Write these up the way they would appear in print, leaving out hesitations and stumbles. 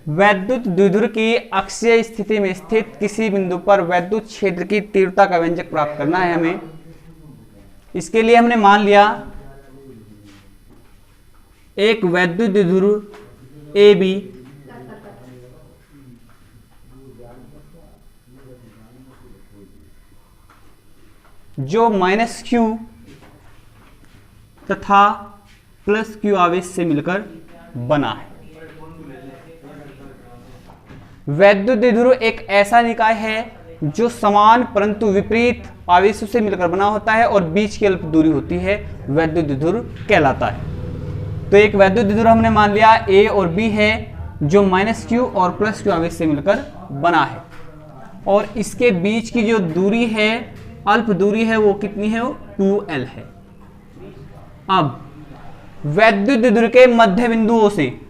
वैद्युत द्विध्रुव की अक्षीय स्थिति में स्थित किसी बिंदु पर वैद्युत क्षेत्र की तीव्रता का व्यंजक प्राप्त करना है हमें। इसके लिए हमने मान लिया एक वैद्युत द्विध्रुव ए बी जो -q तथा +q आवेश से मिलकर बना है। वैद्युत द्विध्रुव एक ऐसा निकाय है जो समान परंतु विपरीत आवेशों से मिलकर बना होता है और बीच की अल्प दूरी होती है, वैद्युत द्विध्रुव कहलाता है। तो एक वैद्युत द्विध्रुव हमने मान लिया A और B है जो -q और +q आवेश से मिलकर बना है, और इसके बीच की जो दूरी है, अल्प दूरी है, वो कितनी है? वो 2L है। अब वैद्युत द्विध्रुव के मध्य बिंदुओं से,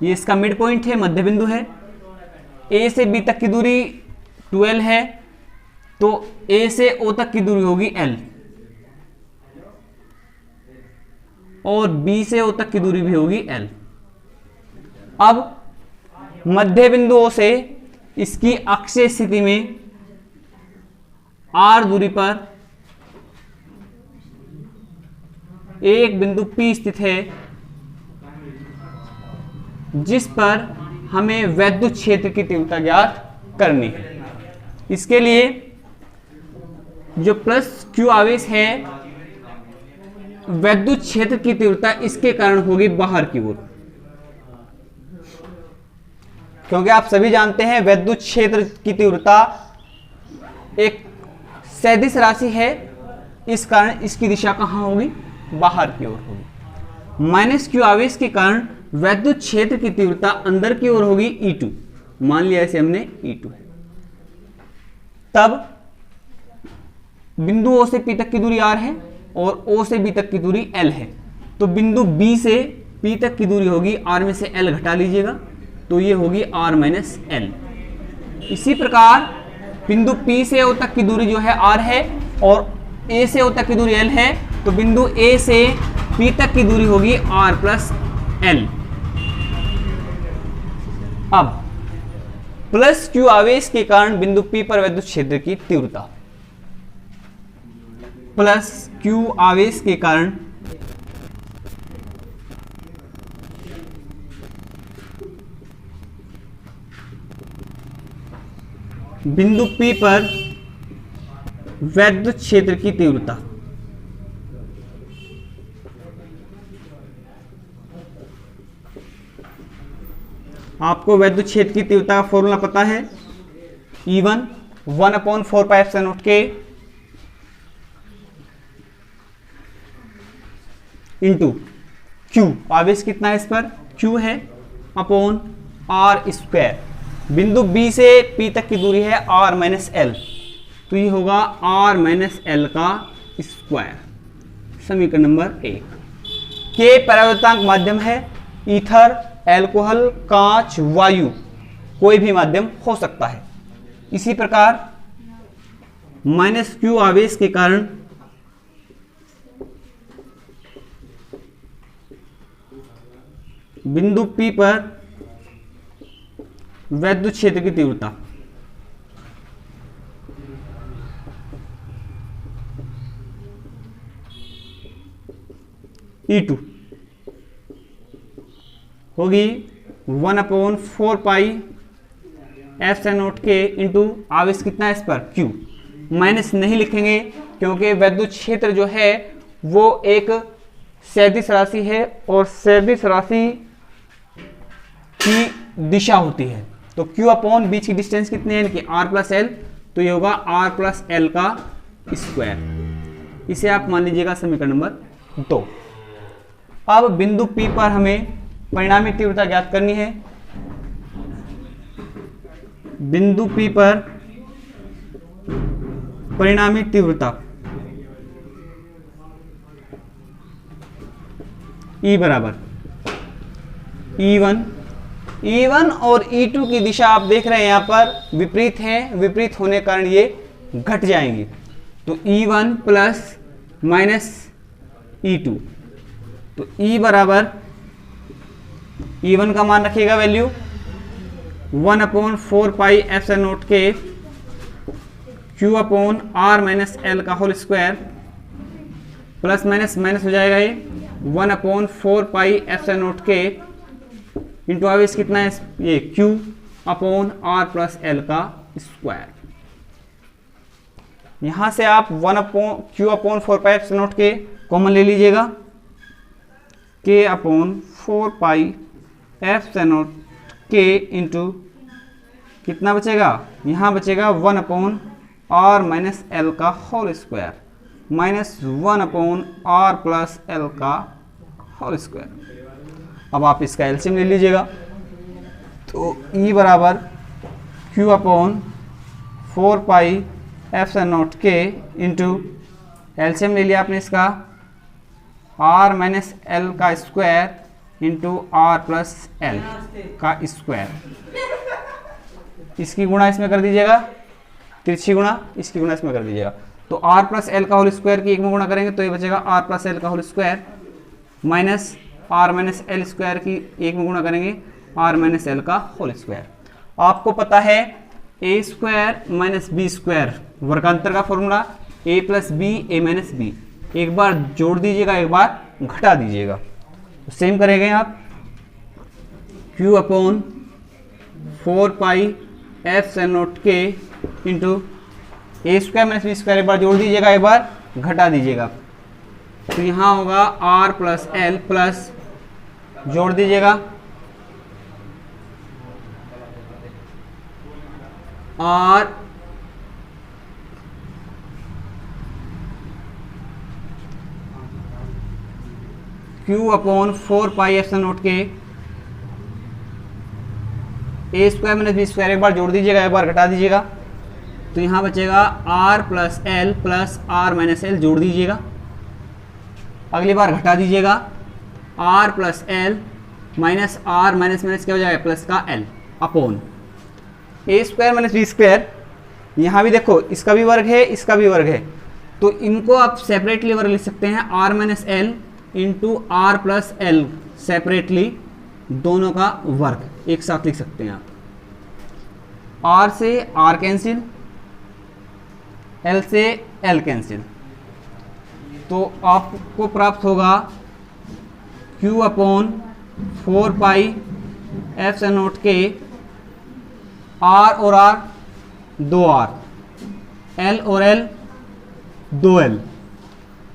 ये इसका मिड पॉइंट है, मध्य बिंदु है, A से B तक की दूरी 2L है, तो A से O तक की दूरी होगी L, और B से O तक की दूरी भी होगी L। अब मध्य बिंदुओं से इसकी अक्षीय स्थिति में R दूरी पर एक बिंदु P स्थित है, जिस पर हमें वैद्युत क्षेत्र की तीव्रता ज्ञात करनी है। इसके लिए जो +q आवेश है, वैद्युत क्षेत्र की तीव्रता इसके कारण होगी बाहर की ओर, क्योंकि आप सभी जानते हैं वैद्युत क्षेत्र की तीव्रता एक सदिश राशि है, इस कारण इसकी दिशा कहां होगी? बाहर की ओर होगी। -q आवेश के कारण वैद्युत क्षेत्र की तीव्रता अंदर की ओर होगी E2, मान लिया इसे हमने E2 है। तब बिंदु O से P तक की दूरी R है और O से B तक की दूरी L है, तो बिंदु B से P तक की दूरी होगी, R में से L घटा लीजिएगा, तो ये होगी R - L। इसी प्रकार बिंदु P से O तक की दूरी जो है R है और A से O तक की दूरी L है, तो बिंदु A से P तक की दूरी होगी R + L। अब +q आवेश के कारण बिंदु P पर वैद्युत क्षेत्र की तीव्रता, +q आवेश के कारण बिंदु P पर वैद्युत क्षेत्र की तीव्रता, आपको वैद्युत क्षेत्र की तीव्रता का फॉर्मूला पता है, E1 1/4πε0K इंटू Q, आवेश कितना है इस पर? Q है, अपॉन R²। बिंदु B से P तक की दूरी है R - L, तो ये होगा R - L का स्क्वायर। समीकरण नंबर 1। K परावर्तनांक माध्यम है, ईथर, एल्कोहल, कांच, वायु, कोई भी माध्यम हो सकता है। इसी प्रकार -q आवेश के कारण बिंदु P पर वैद्युत क्षेत्र की तीव्रता, E2 होगी 1/4πε0K इंटू आवेश कितना है इस पर? Q। माइनस नहीं लिखेंगे क्योंकि वैद्युत क्षेत्र जो है वो एक सदिश राशि है और सदिश राशि की दिशा होती है, तो Q अपॉन बीच की डिस्टेंस कितनी है? कि R + L, तो ये होगा R + L का स्क्वायर। इसे आप मान लीजिएगा समीकरण नंबर 2। अब बिंदु P पर हमें परिणामी तीव्रता ज्ञात करनी है। बिंदु P पर परिणामी तीव्रता E बराबर E1 और E2 की दिशा आप देख रहे हैं यहाँ पर विपरीत है, विपरीत होने के कारण ये घट जाएंगी, तो E1 + -E2, तो E बराबर E1 का मान रखिएगा वैल्यू 1/4πε0k Q/r-l का whole square, plus minus minus हो जाएगा ये 1/4πε0k इंटू आवेश कितना है ये Q/r+l का स्क्वायर। यहां से आप Q/4πε0k कॉमन ले लीजिएगा, K/4πε0k इंटू कितना बचेगा, यहां बचेगा 1/r-l का होल स्क्वायर माइनस 1/r+l का होल स्क्वायर। अब आप इसका एलसीएम ले लीजिएगा, तो E बराबर Q/4πε0k इंटू एलसीएम ले लिया आपने इसका r-l का स्क्वायर इंटू r+l का स्क्वायर। इसकी गुणा इसमें कर दीजिएगा, तिरछी गुणा, इसकी गुणा इसमें कर दीजिएगा, तो r+l का होल स्क्वायर की एक में गुणा करेंगे तो ये बचेगा r+l का whole square minus r-l square की एक में गुणा करेंगे r-l का होल स्क्वायर। आपको पता है a square minus B square वर्गांतर का formula a plus B A minus B, एक बार जोड़ दीजिएगा एक बार घटा दीजिएगा, तो सेम करेंगे आप Q/4πε0k इंटू ए स्क्वायर माइनस बी स्क्वायर, एक बार जोड़ दीजिएगा एक बार घटा दीजिएगा, तो यहाँ होगा r+l प्लस जोड़ दीजिएगा r Q/4πε0k ए स्क्वायर माइनस बी स्क्वायर, एक बार जोड़ दीजिएगा एक बार घटा दीजिएगा, तो यहाँ बचेगा r+l प्लस r-l जोड़ दीजिएगा, अगली बार घटा दीजिएगा r+l minus r minus minus क्या हो जाएगा प्लस का l अपॉन ए स्क्वायर माइनस बी स्क्वायर। यहाँ भी देखो इसका भी वर्ग है इसका भी वर्ग है, तो इनको आप सेपरेटली वर्ग लिख सकते हैं r-l इंटू r+l सेपरेटली, दोनों का वर्ग एक साथ लिख सकते हैं आप। r से r कैंसिल, l से l कैंसिल, तो आपको प्राप्त होगा Q/4πε0k r और r 2r, l और l 2l,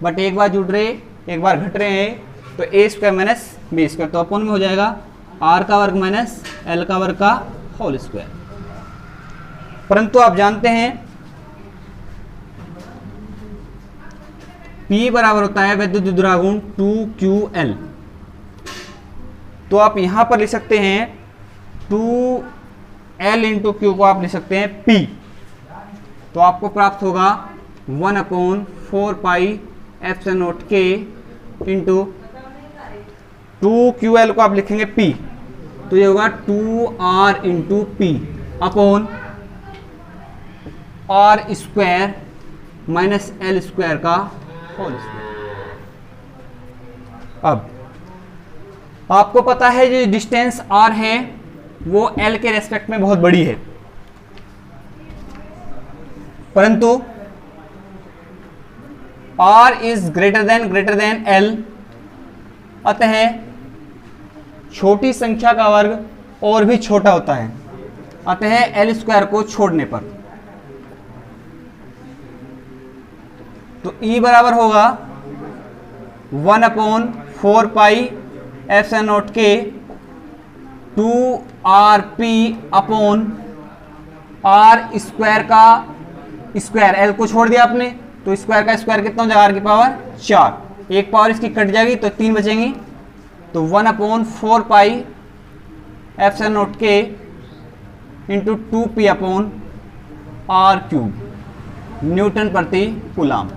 बट एक बार जुड़ रहे एक बार घट रहे हैं, तो a square minus B square, तो अपॉन में हो जाएगा r का वर्ग माइनस l का वर्ग का होल स्क्वायर। परंतु आप जानते हैं P बराबर होता है वैद्युत द्विध्रुवागुण 2ql, तो आप यहां पर लिख सकते हैं 2l इंटू क्यू को आप लिख सकते हैं P, तो आपको प्राप्त होगा 1/4πε0k इंटू 2ql को आप लिखेंगे P, तो ये होगा 2r into P upon r square minus l square का होल स्क्वायर। अब आपको पता है जो डिस्टेंस r है वो l के रेस्पेक्ट में बहुत बड़ी है, परंतु r is greater than l, अतः छोटी संख्या का वर्ग और भी छोटा होता है, अतः l स्क्वायर को छोड़ने पर, तो E बराबर होगा 1/4πε0k 2rp upon r square का स्क्वायर, l को छोड़ दिया आपने तो स्क्वायर का स्क्वायर कितना हो जाएगा r की पावर 4, एक पावर इसकी कट जाएगी तो 3 बचेंगी, तो 1/4πε0k into 2p upon r cube Newton प्रति कूलम।